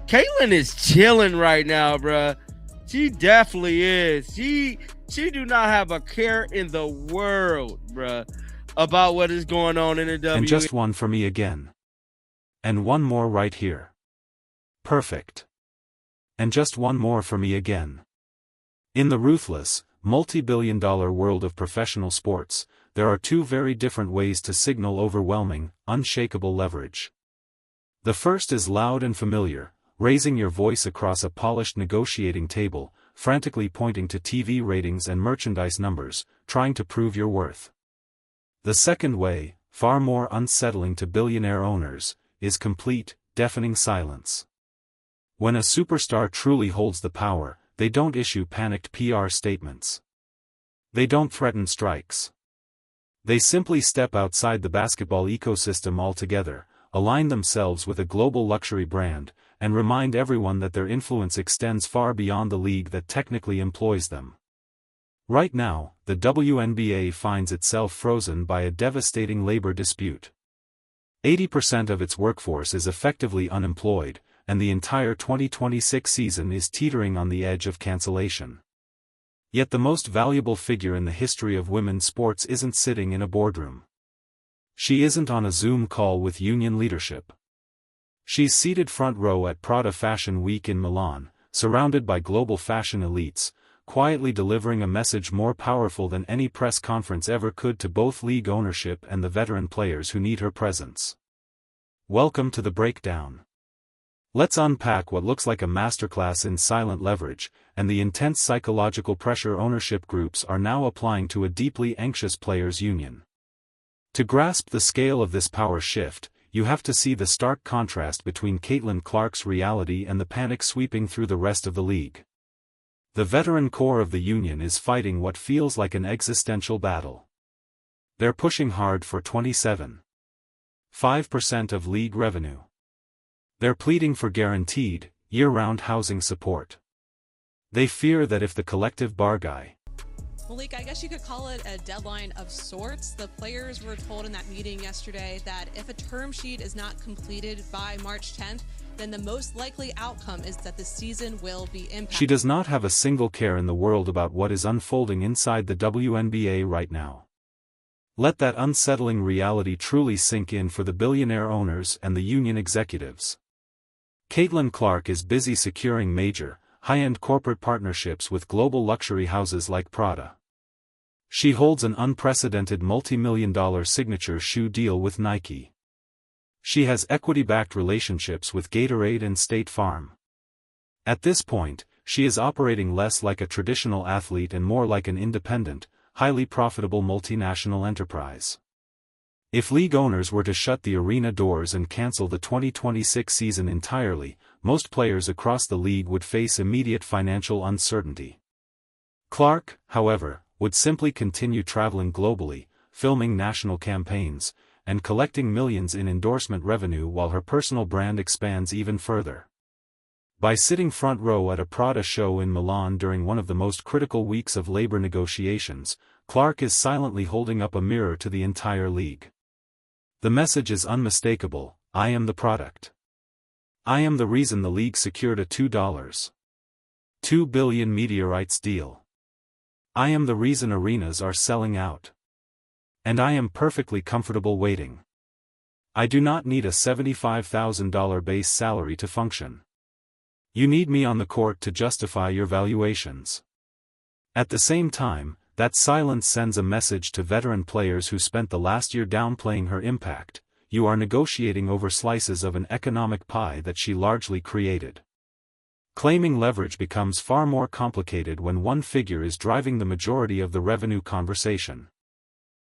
Caitlyn is chilling right now, bruh. She definitely is. She do not have a care in the world, bruh, about what is going on in the WNBA. And just one for me again. And one more right here. Perfect. And just one more for me again. In the ruthless, multi-billion-dollar world of professional sports, there are two very different ways to signal overwhelming, unshakable leverage. The first is loud and familiar, raising your voice across a polished negotiating table, frantically pointing to TV ratings and merchandise numbers, trying to prove your worth. The second way, far more unsettling to billionaire owners, is complete, deafening silence. When a superstar truly holds the power, they don't issue panicked PR statements. They don't threaten strikes. They simply step outside the basketball ecosystem altogether, align themselves with a global luxury brand, and remind everyone that their influence extends far beyond the league that technically employs them. Right now, the WNBA finds itself frozen by a devastating labor dispute. 80% of its workforce is effectively unemployed, and the entire 2026 season is teetering on the edge of cancellation. Yet the most valuable figure in the history of women's sports isn't sitting in a boardroom. She isn't on a Zoom call with union leadership. She's seated front row at Prada Fashion Week in Milan, surrounded by global fashion elites, quietly delivering a message more powerful than any press conference ever could to both league ownership and the veteran players who need her presence. Welcome to the breakdown. Let's unpack what looks like a masterclass in silent leverage, and the intense psychological pressure ownership groups are now applying to a deeply anxious players' union. To grasp the scale of this power shift, you have to see the stark contrast between Caitlin Clark's reality and the panic sweeping through the rest of the league. The veteran core of the union is fighting what feels like an existential battle. They're pushing hard for 27.5% of league revenue. They're pleading for guaranteed, year-round housing support. They fear that if the collective bargain, Malik, I guess you could call it a deadline of sorts. The players were told in that meeting yesterday that if a term sheet is not completed by March 10th, then the most likely outcome is that the season will be impacted. She does not have a single care in the world about what is unfolding inside the WNBA right now. Let that unsettling reality truly sink in for the billionaire owners and the union executives. Caitlin Clark is busy securing major, high-end corporate partnerships with global luxury houses like Prada. She holds an unprecedented multi-million-dollar signature shoe deal with Nike. She has equity-backed relationships with Gatorade and State Farm. At this point, she is operating less like a traditional athlete and more like an independent, highly profitable multinational enterprise. If league owners were to shut the arena doors and cancel the 2026 season entirely, most players across the league would face immediate financial uncertainty. Clark, however, would simply continue traveling globally, filming national campaigns, and collecting millions in endorsement revenue while her personal brand expands even further. By sitting front row at a Prada show in Milan during one of the most critical weeks of labor negotiations, Clark is silently holding up a mirror to the entire league. The message is unmistakable: I am the product. I am the reason the league secured a $2.2 billion media rights deal. I am the reason arenas are selling out. And I am perfectly comfortable waiting. I do not need a $75,000 base salary to function. You need me on the court to justify your valuations. At the same time, that silence sends a message to veteran players who spent the last year downplaying her impact: you are negotiating over slices of an economic pie that she largely created. Claiming leverage becomes far more complicated when one figure is driving the majority of the revenue conversation.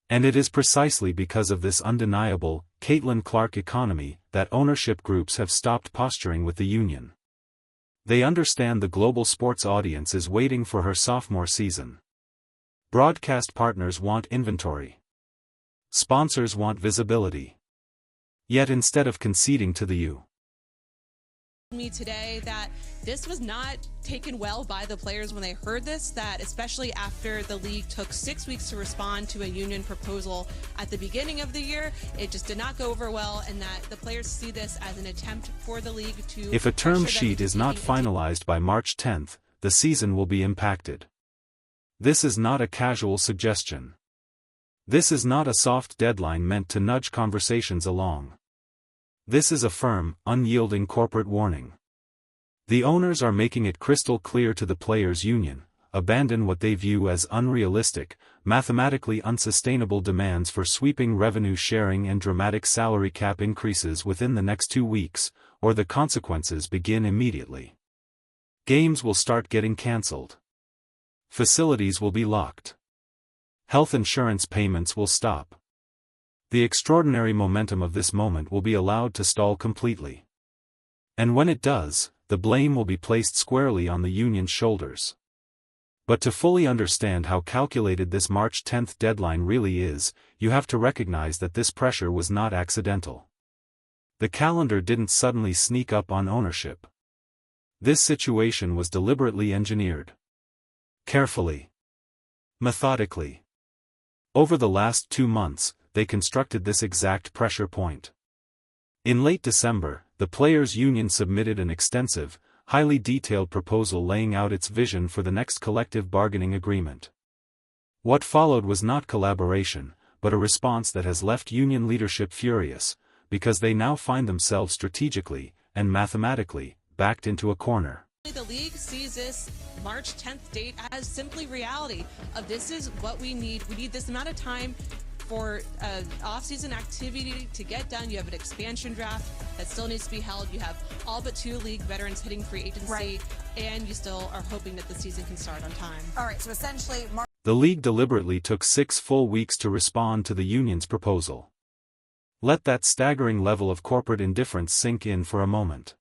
And it is precisely because of this undeniable, Caitlin Clark economy, that ownership groups have stopped posturing with the union. They understand the global sports audience is waiting for her sophomore season. Broadcast partners want inventory. Sponsors want visibility. Yet instead of conceding to the Me today that this was not taken well by the players when they heard this, that especially after the league took 6 weeks to respond to a union proposal at the beginning of the year, it just did not go over well, and that the players see this as an attempt for the league to... If a term sheet is not finalized by March 10th, the season will be impacted. This is not a casual suggestion. This is not a soft deadline meant to nudge conversations along. This is a firm, unyielding corporate warning. The owners are making it crystal clear to the players' union: abandon what they view as unrealistic, mathematically unsustainable demands for sweeping revenue sharing and dramatic salary cap increases within the next 2 weeks, or the consequences begin immediately. Games will start getting cancelled. Facilities will be locked. Health insurance payments will stop. The extraordinary momentum of this moment will be allowed to stall completely. And when it does, the blame will be placed squarely on the union's shoulders. But to fully understand how calculated this March 10th deadline really is, you have to recognize that this pressure was not accidental. The calendar didn't suddenly sneak up on ownership. This situation was deliberately engineered. Carefully. Methodically. Over the last 2 months, they constructed this exact pressure point. In late December, the players' union submitted an extensive, highly detailed proposal laying out its vision for the next collective bargaining agreement. What followed was not collaboration, but a response that has left union leadership furious, because they now find themselves strategically, and mathematically, backed into a corner. The league sees this March 10th date as simply reality of this is what we need. We need this amount of time for off-season activity to get done. You have an expansion draft that still needs to be held. You have all but 2 league veterans hitting free agency, right, and you still are hoping that the season can start on time. All right, so essentially... The league deliberately took 6 full weeks to respond to the union's proposal. Let that staggering level of corporate indifference sink in for a moment.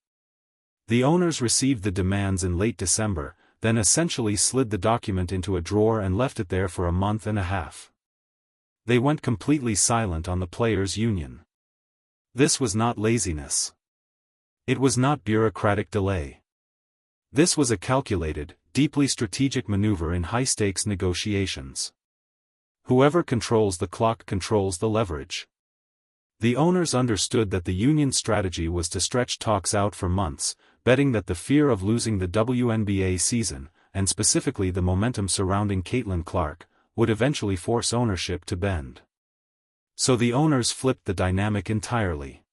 The owners received the demands in late December, then essentially slid the document into a drawer and left it there for a month and a half. They went completely silent on the players' union. This was not laziness. It was not bureaucratic delay. This was a calculated, deeply strategic maneuver in high-stakes negotiations. Whoever controls the clock controls the leverage. The owners understood that the union's strategy was to stretch talks out for months, betting that the fear of losing the WNBA season, and specifically the momentum surrounding Caitlin Clark, would eventually force ownership to bend. So the owners flipped the dynamic entirely.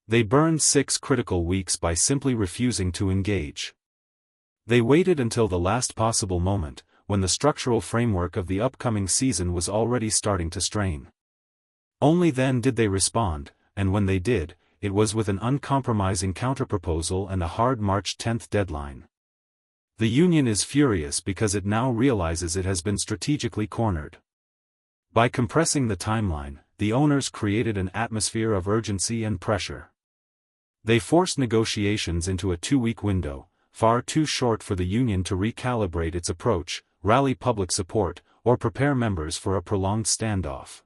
They burned 6 critical weeks by simply refusing to engage. They waited until the last possible moment, when the structural framework of the upcoming season was already starting to strain. Only then did they respond, and when they did, it was with an uncompromising counterproposal and a hard March 10th deadline. The union is furious because it now realizes it has been strategically cornered. By compressing the timeline, the owners created an atmosphere of urgency and pressure. They forced negotiations into a 2-week window, far too short for the union to recalibrate its approach, rally public support, or prepare members for a prolonged standoff.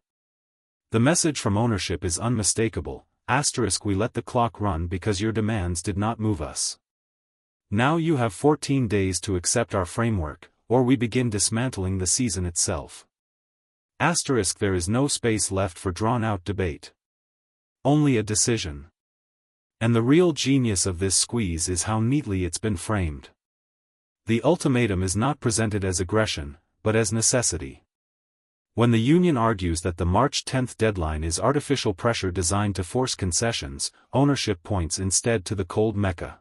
The message from ownership is unmistakable: we let the clock run because your demands did not move us. Now you have 14 days to accept our framework, or we begin dismantling the season itself. There is no space left for drawn-out debate. Only a decision. And the real genius of this squeeze is how neatly it's been framed. The ultimatum is not presented as aggression, but as necessity. When the union argues that the March 10th deadline is artificial pressure designed to force concessions, ownership points instead to the cold Mecca.